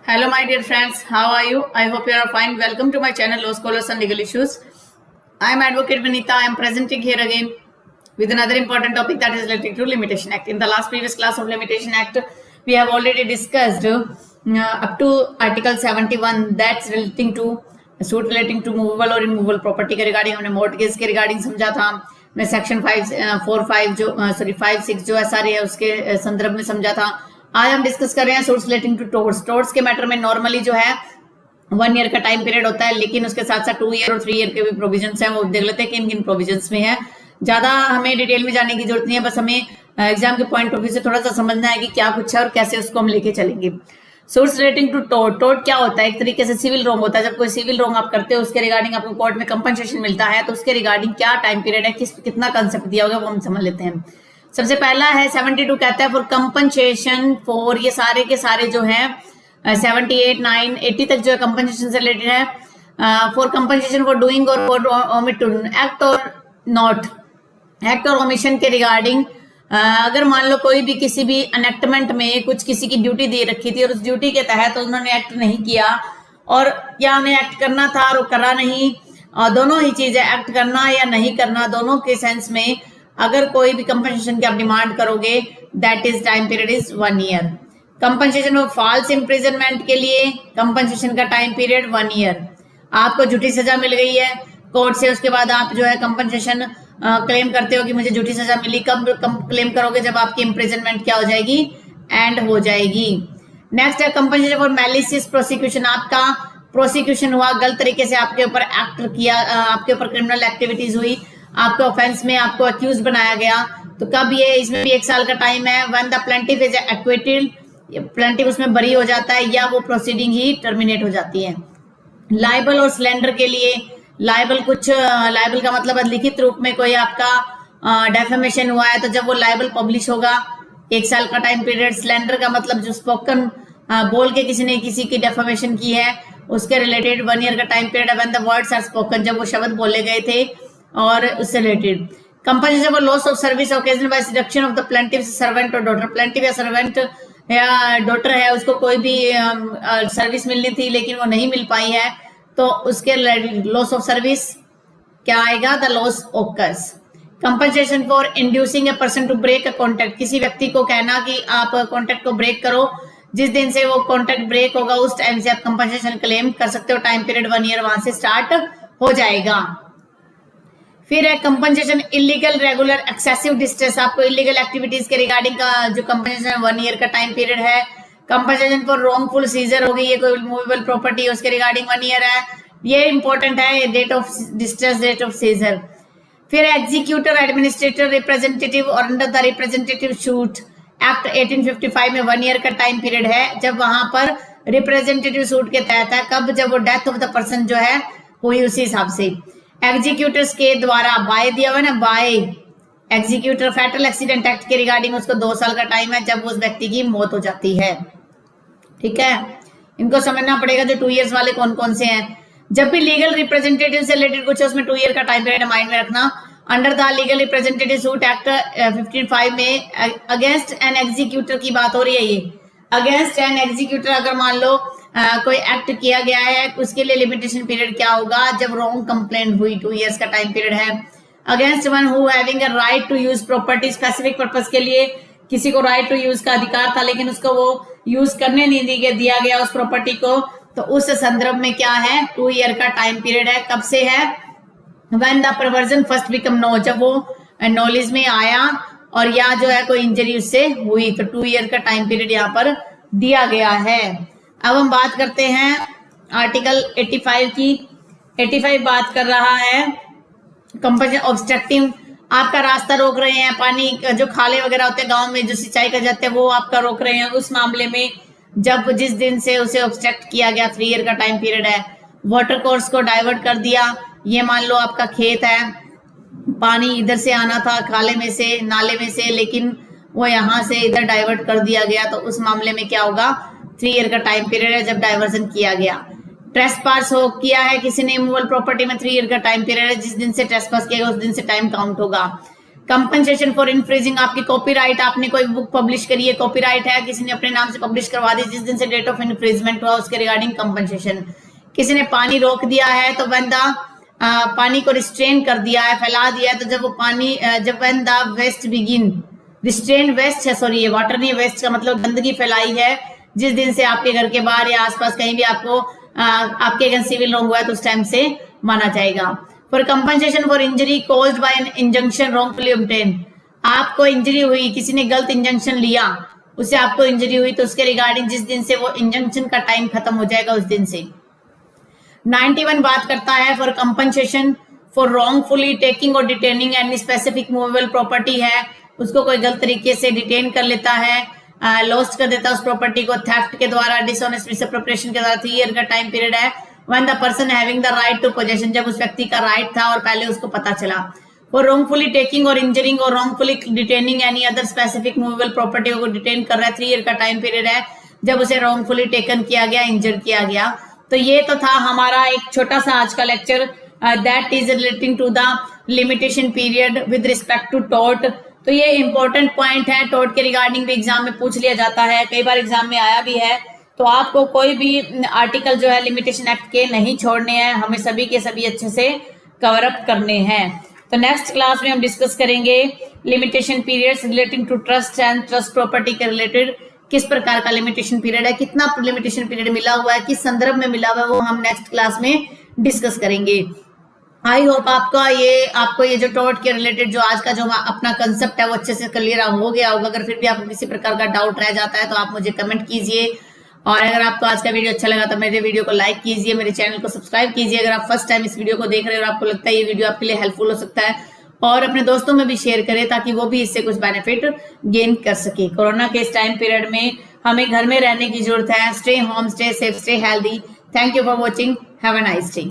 Hello, my dear friends. How are you? I hope you are fine. Welcome to my channel, Law Scholars and Legal Issues. I am Advocate Vinita. I am presenting here again with another important topic that is related to Limitation Act. In the last previous class of Limitation Act, we have already discussed up to Article 71 that's relating to suit relating to movable और immovable property के regarding हमने mortgage के regarding समझा था. हमने section 545 जो 56 जो SRA है उसके संदर्भ में समझा था. आज हम डिस्कस कर रहे हैं सूट्स रिलेटिंग टू टोर्ट्स. टोर्ट्स के मैटर में नॉर्मली जो है 1 ईयर का टाइम पीरियड होता है, लेकिन उसके साथ साथ 2 ईयर और 3 ईयर के भी प्रोविजंस हैं. वो देख लेते हैं कि किन प्रोविजंस में है. ज्यादा हमें डिटेल में जाने की जरूरत नहीं है, बस हमें एग्जाम के पॉइंट ऑफ व्यू से थोड़ा सा समझना है कि क्या कुछ है और कैसे उसको हम लेके चलेंगे. Suits relating to tort. Tort क्या होता है? एक तरीके से सिविल रॉन्ग होता है. जब कोई सिविल रॉन्ग आप करते हो उसके रिगार्डिंग आपको कोर्ट में कंपनसेशन मिलता है, तो उसके रिगार्डिंग क्या टाइम पीरियड है, कितना कंसेप्ट दिया होगा वो हम समझ लेते हैं. सबसे पहला है 72 कहता है फॉर कंपनसेशन फॉर, ये सारे के सारे जो है 78, 9, 80 तक जो है कंपनसेशन से रिलेटेड है. फॉर कंपनसेशन फॉर डूइंग और फॉर ओमिट टू एक्ट और नॉट, एक्ट और ओमिशन के रिगार्डिंग अगर मान लो कोई भी किसी भी एनेक्टमेंट में कुछ किसी की ड्यूटी दे रखी थी और उस ड्यूटी के तहत उन्होंने एक्ट नहीं किया, और या उन्हें एक्ट करना था और करा नहीं, और दोनों ही चीजें एक्ट करना या नहीं करना दोनों के सेंस में अगर कोई भी कंपनसेशन की आप डिमांड करोगे that is time period is 1 year. Compensation of false imprisonment के लिए कंपनसेशन का टाइम पीरियड 1 ईयर. आपको झूठी सजा मिल गई है कोर्ट से, उसके बाद आप जो है कंपनसेशन क्लेम करते हो कि मुझे झूठी सजा मिली. कब क्लेम करोगे? जब आपकी इम्प्रिजनमेंट क्या हो जाएगी? एंड हो जाएगी. नेक्स्ट है कंपनसेशन फॉर मैलिशियस प्रोसिक्यूशन. आपका प्रोसिक्यूशन हुआ, गलत तरीके से आपके ऊपर एक्ट किया, आपके ऊपर क्रिमिनल एक्टिविटीज हुई, आपके ऑफेंस में आपको अक्यूज बनाया गया, तो कब ये, इसमें भी 1 साल का टाइम है. When the plaintiff is acquitted, plaintiff उसमें बरी हो जाता है या वो प्रोसीडिंग ही टर्मिनेट हो जाती है. लाइबल और स्लेंडर के लिए, लाइबल लाइबल का मतलब लिखित रूप में कोई आपका डेफेमेशन हुआ है तो जब वो लाइबल पब्लिश होगा 1 साल का टाइम पीरियड. स्लेंडर का मतलब जो स्पोकन बोल के किसी ने किसी की डेफेमेशन की है उसके रिलेटेड 1 ईयर का टाइम पीरियड है. When the words are spoken, जब वो शब्द बोले गए थे और उससे related. Compensation for loss of service occasion by seduction of the plaintiff servant और डॉटर. प्लेंटिव या सर्वेंट या डॉटर है, उसको कोई भी सर्विस मिलनी थी लेकिन वो नहीं मिल पाई है, तो उसके लॉस ऑफ सर्विस क्या आएगा? The loss occurs. Compensation for inducing a person to break a contract. किसी व्यक्ति को कहना कि आप कॉन्ट्रैक्ट को ब्रेक करो, जिस दिन से वो कॉन्ट्रैक्ट ब्रेक होगा उस टाइम से आप कंपनसेशन क्लेम कर सकते हो. टाइम पीरियड 1 ईयर वहां से स्टार्ट हो जाएगा. फिर है compensation illegal regular excessive distress. आपको इलीगल एक्टिविटीज के रिगार्डिंग का जो कंपनसेशन 1 ईयर का टाइम पीरियड है. कंपनसेशन फॉर रॉन्गफुल सीजर हो गई, ये कोई मूवेबल प्रॉपर्टी उसके रिगार्डिंग 1 ईयर है. ये इंपॉर्टेंट है, date of distress, date of seizure. फिर एग्जीक्यूटर एडमिनिस्ट्रेटर रिप्रेजेंटेटिव और under the representative suit act 1855 में 1 ईयर का टाइम पीरियड है. जब वहां पर रिप्रेजेंटेटिव सूट के तहत है, कब? जब वो डेथ ऑफ द पर्सन जो है हुई उसी हिसाब से. एग्जीक्यूटर्स के द्वारा, बाय दिया हुआ ना, by executor. Fatal accident act के रिगार्डिंग उसको 2 साल का टाइम है जब उस व्यक्ति की मौत हो जाती है. ठीक है, इनको समझना पड़ेगा जो 2 इयर्स वाले कौन कौन से हैं. जब भी लीगल रिप्रेजेंटेटिव से रिलेटेड कुछ है उसमें 2 ईयर का टाइम पीरियड माइंड में रखना. Under the legal representative suit act 1505 में अगेंस्ट एन एग्जीक्यूटर की बात हो रही है. ये अगेंस्ट एन एग्जीक्यूटर अगर मान लो कोई एक्ट किया गया है, उसके लिए लिमिटेशन पीरियड क्या होगा? जब रॉन्ग कंप्लेंट हुई 2 इयर्स का टाइम पीरियड है. Against one who having a right to use property, specific purpose के लिए किसी को राइट टू यूज का अधिकार था लेकिन उसको वो यूज करने नहीं दिया गया उस प्रॉपर्टी को, तो उस संदर्भ में क्या है? 2 ईयर का टाइम पीरियड है. कब से है? When the perversion first become known, जब वो नॉलेज में आया और या जो है कोई इंजरी उससे हुई, तो 2 ईयर का टाइम पीरियड यहाँ पर दिया गया है. अब हम बात करते हैं आर्टिकल 85 की. 85 बात कर रहा है कंपनसेशन ऑब्स्ट्रक्टिंग. आपका रास्ता रोक रहे हैं, पानी जो खाले वगैरह होते हैं गांव में जो सिंचाई कर जाते हैं वो आपका रोक रहे हैं, उस मामले में जब जिस दिन से उसे ऑब्स्ट्रक्ट किया गया 3 ईयर का टाइम पीरियड है. वाटर कोर्स को डाइवर्ट कर दिया. ये मान लो आपका खेत है, पानी इधर से आना था खाले में से, नाले में से, लेकिन वो यहाँ से इधर डाइवर्ट कर दिया गया, तो उस मामले में क्या होगा? 3 ईयर का टाइम पीरियड है जब डाइवर्जन किया गया. ट्रेसपास हो किया है किसी ने इमूवेबल प्रॉपर्टी में, 3 ईयर का टाइम पीरियड है. जिस दिन से ट्रेसपास किया गया उस दिन से टाइम काउंट होगा. कंपनसेशन फॉर इन्फ्रिजिंग, आपकी कॉपीराइट, आपने कोई बुक पब्लिश करी है, कॉपीराइट है, किसी ने अपने नाम से पब्लिश करवा दी, जिस दिन से डेट ऑफ इन्फ्रिजमेंट हुआ उसके रिगार्डिंग कंपनसेशन। किसी ने पानी रोक दिया है तो व्हेन द पानी को रिस्ट्रेन कर दिया है, फैला दिया है, तो जब वो पानी जब when the waste begin, restrain waste है, सॉरी ये वाटर नहीं, वेस्ट का मतलब गंदगी फैलाई है, जिस दिन से आपके घर के बाहर या आसपास कहीं भी आपको आपके अगेंस्ट सिविल रॉन्ग हुआ है तो उस टाइम से माना जाएगा। For compensation for injury caused by an injunction wrongfully obtain, आपको इंजरी हुई, किसी ने गलत इंजंक्शन लिया, उससे आपको इंजरी हुई, तो उसके रिगार्डिंग जिस दिन से वो इंजंक्शन का टाइम खत्म हो जाएगा उस दिन से। 91 बात करता है for compensation for wrongfully taking और detaining any specific movable property है, उसको कोई गलत तरीके से डिटेन कर लेता है, लॉस्ट कर देता है उस प्रॉपर्टी को, थेफ्ट के द्वारा, डिसऑनेस्ट मिसअप्रोप्रिएशन के द्वारा। 3 ईयर का टाइम पीरियड है when the person having the right to possession, जब उस व्यक्ति का राइट था और पहले उसको पता चला। फॉर रॉन्गफुली टेकिंग और इंजरिंग और wrongfully detaining any other specific movable property को डिटेन कर रहा है, 3 ईयर का टाइम पीरियड है जब उसे रॉन्गफुली टेकन किया गया, इंजर किया गया। तो ये तो था हमारा एक छोटा सा आज का lecture, that is relating to the limitation period with respect to tort. तो ये इंपॉर्टेंट पॉइंट है, टॉर्ट के रिगार्डिंग भी एग्जाम में पूछ लिया जाता है, कई बार एग्जाम में आया भी है। तो आपको कोई भी आर्टिकल जो है लिमिटेशन एक्ट के नहीं छोड़ने हैं, हमें सभी के सभी अच्छे से कवर अप करने हैं। तो नेक्स्ट क्लास में हम डिस्कस करेंगे limitation periods relating to trust and trust property के रिलेटेड, किस प्रकार का लिमिटेशन पीरियड है, कितना लिमिटेशन पीरियड मिला हुआ है, किस संदर्भ में मिला हुआ है, वो हम नेक्स्ट क्लास में डिस्कस करेंगे। आई होप आपको ये जो टॉर्ट के रिलेटेड जो आज का जो अपना कंसेप्ट है वो अच्छे से क्लियर हो गया होगा। अगर फिर भी आपको किसी प्रकार का डाउट रह जाता है तो आप मुझे कमेंट कीजिए, और अगर आपको आज का वीडियो अच्छा लगा तो मेरे वीडियो को लाइक कीजिए, मेरे चैनल को सब्सक्राइब कीजिए। अगर आप फर्स्ट टाइम इस वीडियो को देख रहे हैं और आपको लगता है ये वीडियो आपके लिए हेल्पफुल हो सकता है, और अपने दोस्तों में भी शेयर करें ताकि वो भी इससे कुछ बेनिफिट गेन कर सके। कोरोना के इस टाइम पीरियड में हमें घर में रहने की जरूरत है। Stay home, stay safe, stay healthy. Thank you for watching, have a nice day.